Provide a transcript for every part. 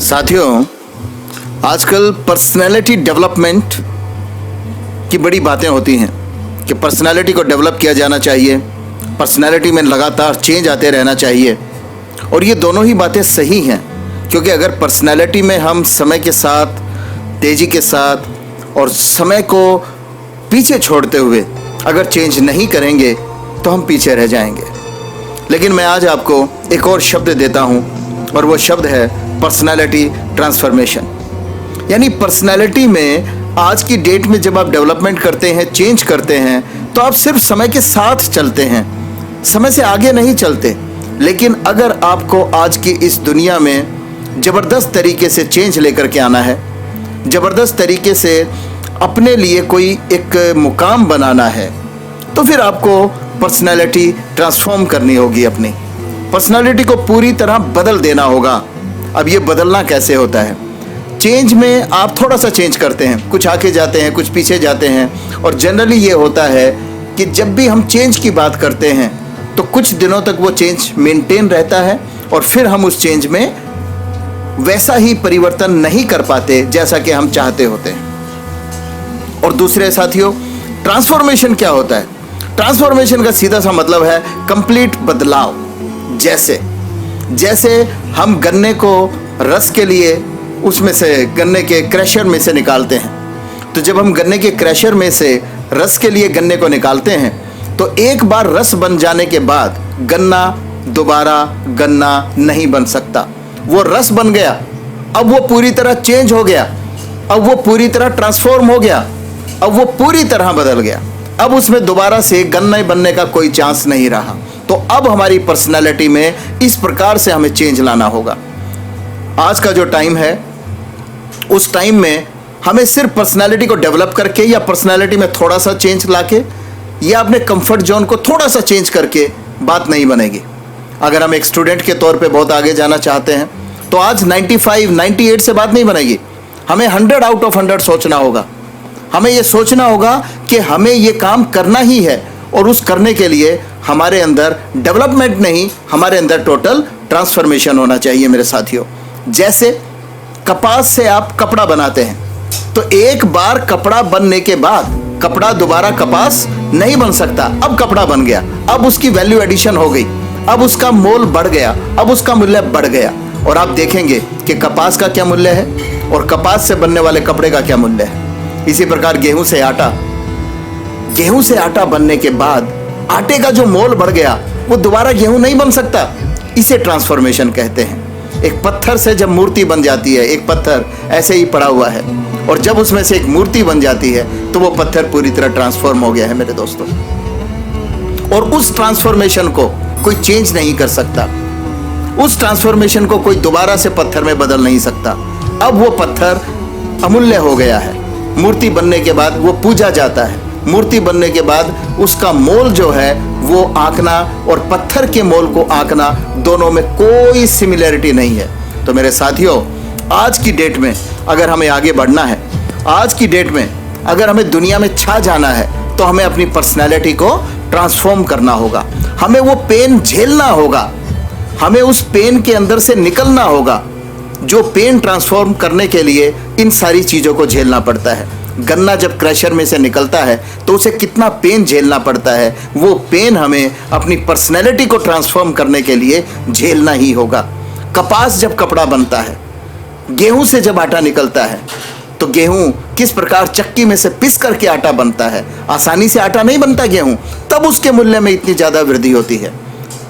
साथियों, आजकल personality development की बड़ी बातें होती हैं कि पर्सनैलिटी को डेवलप किया जाना चाहिए, पर्सनैलिटी में लगातार चेंज आते रहना चाहिए। और ये दोनों ही बातें सही हैं, क्योंकि अगर पर्सनैलिटी में हम समय के साथ, तेज़ी के साथ और समय को पीछे छोड़ते हुए अगर चेंज नहीं करेंगे तो हम पीछे रह जाएंगे। लेकिन मैं आज आपको एक और शब्द देता हूँ, और वो शब्द है पर्सनैलिटी ट्रांसफॉर्मेशन। यानी पर्सनैलिटी में आज की डेट में जब आप डेवलपमेंट करते हैं, चेंज करते हैं, तो आप सिर्फ समय के साथ चलते हैं, समय से आगे नहीं चलते। लेकिन अगर आपको आज की इस दुनिया में ज़बरदस्त तरीके से चेंज लेकर के आना है, ज़बरदस्त तरीके से अपने लिए कोई एक मुकाम बनाना है, तो फिर आपको पर्सनैलिटी ट्रांसफॉर्म करनी होगी। अपनी पर्सनैलिटी को पूरी तरह बदल देना होगा। अब ये बदलना कैसे होता है? चेंज में आप थोड़ा सा चेंज करते हैं, कुछ आगे जाते हैं, कुछ पीछे जाते हैं। और जनरली ये होता है कि जब भी हम चेंज की बात करते हैं तो कुछ दिनों तक वो चेंज मेंटेन रहता है, और फिर हम उस चेंज में वैसा ही परिवर्तन नहीं कर पाते जैसा कि हम चाहते होते हैं। और दूसरे साथियों, ट्रांसफॉर्मेशन क्या होता है? ट्रांसफॉर्मेशन का सीधा सा मतलब है कंप्लीट बदलाव। जैसे हम गन्ने को रस के लिए उसमें से गन्ने के क्रशर में से निकालते हैं, तो जब हम गन्ने के क्रशर में से रस के लिए गन्ने को निकालते हैं, तो एक बार रस बन जाने के बाद गन्ना दोबारा गन्ना नहीं बन सकता। वो रस बन गया, अब वो पूरी तरह चेंज हो गया, अब वो पूरी तरह ट्रांसफॉर्म हो गया, अब वो पूरी तरह बदल गया। अब उसमें दोबारा से गन्ना बनने का कोई चांस नहीं रहा। तो अब हमारी पर्सनैलिटी में इस प्रकार से हमें चेंज लाना होगा। आज का जो टाइम है, उस टाइम में हमें सिर्फ पर्सनैलिटी को डेवलप करके या पर्सनैलिटी में थोड़ा सा चेंज लाके या अपने कंफर्ट जोन को थोड़ा सा चेंज करके बात नहीं बनेगी। अगर हम एक स्टूडेंट के तौर पे बहुत आगे जाना चाहते हैं, तो आज 95, 98 से बात नहीं बनेगी। हमें 100 आउट ऑफ 100 सोचना होगा। हमें ये सोचना होगा कि हमें ये काम करना ही है, और उस करने के लिए हमारे अंदर डेवलपमेंट नहीं, हमारे अंदर टोटल ट्रांसफॉर्मेशन होना चाहिए मेरे साथियों। जैसे कपास से आप कपड़ा बनाते हैं, तो एक बार कपड़ा बनने के बाद कपड़ा दोबारा कपास नहीं बन सकता। अब कपड़ा बन गया, अब उसकी वैल्यू एडिशन हो गई, अब उसका मोल बढ़ गया, अब उसका मूल्य बढ़ गया। और आप देखेंगे कि कपास का क्या मूल्य है और कपास से बनने वाले कपड़े का क्या मूल्य है। इसी प्रकार गेहूं से आटा बनने के बाद आटे का जो मोल बढ़ गया, वो दोबारा गेहूं नहीं बन सकता। इसे ट्रांसफॉर्मेशन कहते हैं। एक पत्थर से जब मूर्ति बन जाती है, एक पत्थर ऐसे ही पड़ा हुआ है, और जब उसमें से एक मूर्ति बन जाती है, तो वो पत्थर पूरी तरह ट्रांसफॉर्म हो गया है मेरे दोस्तों। और उस ट्रांसफॉर्मेशन को कोई चेंज नहीं कर सकता, उस ट्रांसफॉर्मेशन को कोई दोबारा से पत्थर में बदल नहीं सकता। अब वो पत्थर अमूल्य हो गया है। मूर्ति बनने के बाद वो पूजा जाता है। मूर्ति बनने के बाद उसका मोल जो है वो आंकना और पत्थर के मोल को आंकना, दोनों में कोई सिमिलरिटी नहीं है। तो मेरे साथियों, आज की डेट में अगर हमें आगे बढ़ना है, आज की डेट में अगर हमें दुनिया में छा जाना है, तो हमें अपनी पर्सनैलिटी को ट्रांसफॉर्म करना होगा। हमें वो पेन झेलना होगा, हमें उस पेन के अंदर से निकलना होगा। जो पेन ट्रांसफॉर्म करने के लिए इन सारी चीज़ों को झेलना पड़ता है। गन्ना जब क्रशर में से निकलता है तो उसे कितना पेन झेलना पड़ता है, वो पेन हमें अपनी पर्सनैलिटी को ट्रांसफॉर्म करने के लिए झेलना ही होगा। कपास जब कपड़ा बनता है, गेहूं से जब आटा निकलता है, तो गेहूं किस प्रकार चक्की में से पिस करके आटा बनता है। आसानी से आटा नहीं बनता गेहूं, तब उसके मूल्य में इतनी ज़्यादा वृद्धि होती है।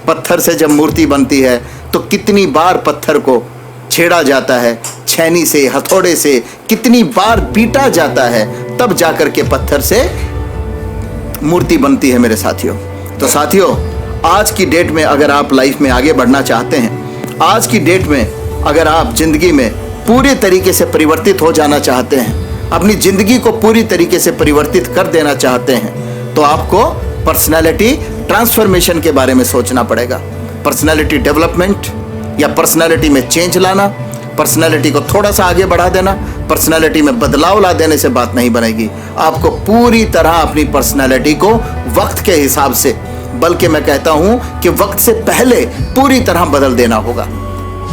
पत्थर से जब मूर्ति बनती है, तो कितनी बार पत्थर को छेड़ा जाता है, छेनी से, हथौड़े से कितनी बार पीटा जाता है, तब जाकर के पत्थर से मूर्ति बनती है मेरे साथियों। तो साथियों, आज की डेट में अगर आप लाइफ में आगे बढ़ना चाहते हैं, आज की डेट में अगर आप जिंदगी में पूरे तरीके से परिवर्तित हो जाना चाहते हैं, अपनी जिंदगी को पूरी तरीके से परिवर्तित कर देना चाहते हैं, तो आपको पर्सनैलिटी ट्रांसफॉर्मेशन के बारे में सोचना पड़ेगा। पर्सनैलिटी डेवलपमेंट या पर्सनैलिटी में चेंज लाना, पर्सनैलिटी को थोड़ा सा आगे बढ़ा देना, पर्सनैलिटी में बदलाव ला देने से बात नहीं बनेगी। आपको पूरी तरह अपनी पर्सनैलिटी को वक्त के हिसाब से, बल्कि मैं कहता हूं कि वक्त से पहले पूरी तरह बदल देना होगा।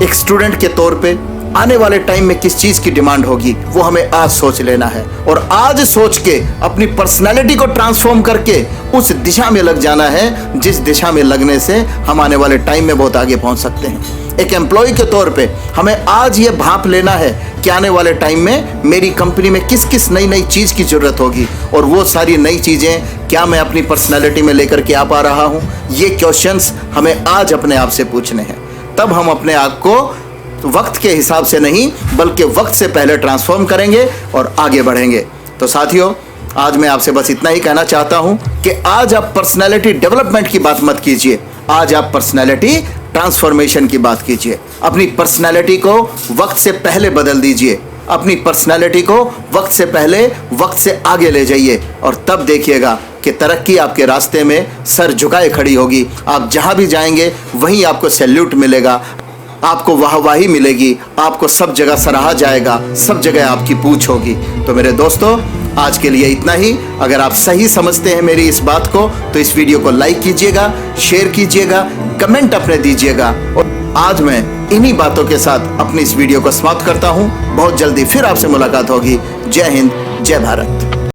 एक स्टूडेंट के तौर पे, आने वाले टाइम में किस चीज की डिमांड होगी वो हमें आज सोच लेना है, और आज सोच के अपनी पर्सनैलिटी को ट्रांसफॉर्म करके उस दिशा में लग जाना है जिस दिशा में लगने से हम आने वाले टाइम में बहुत आगे पहुंच सकते हैं। एक एम्प्लॉय के तौर पे हमें आज ये भांप लेना है कि आने वाले टाइम में मेरी कंपनी में किस किस नई नई चीज की जरूरत होगी, और वो सारी नई चीजें क्या मैं अपनी पर्सनैलिटी में लेकर के आ पा रहा हूं। ये क्वेश्चंस हमें आज अपने आप से पूछने हैं, तब हम अपने आप को वक्त के हिसाब से नहीं बल्कि वक्त से पहले ट्रांसफॉर्म करेंगे और आगे बढ़ेंगे। तो साथियों, आज मैं आपसे बस इतना ही कहना चाहता हूं कि आज आप पर्सनैलिटी डेवलपमेंट की बात मत कीजिए, आज आप पर्सनैलिटी ट्रांसफॉर्मेशन की बात कीजिए। अपनी पर्सनैलिटी को वक्त से पहले बदल दीजिए, अपनी पर्सनैलिटी को वक्त से पहले वक्त से आगे ले जाइए, और तब देखिएगा कि तरक्की आपके रास्ते में सर झुकाए खड़ी होगी। आप जहां भी जाएंगे वहीं आपको सैल्यूट मिलेगा, आपको वाहवाही मिलेगी, आपको सब जगह सराहा जाएगा, सब जगह आपकी पूछ होगी। तो मेरे दोस्तों, आज के लिए इतना ही। अगर आप सही समझते हैं मेरी इस बात को तो इस वीडियो को लाइक कीजिएगा, शेयर कीजिएगा, कमेंट अपने दीजिएगा। और आज मैं इन्हीं बातों के साथ अपनी इस वीडियो को समाप्त करता हूं। बहुत जल्दी फिर आपसे मुलाकात होगी। जय हिंद, जय भारत।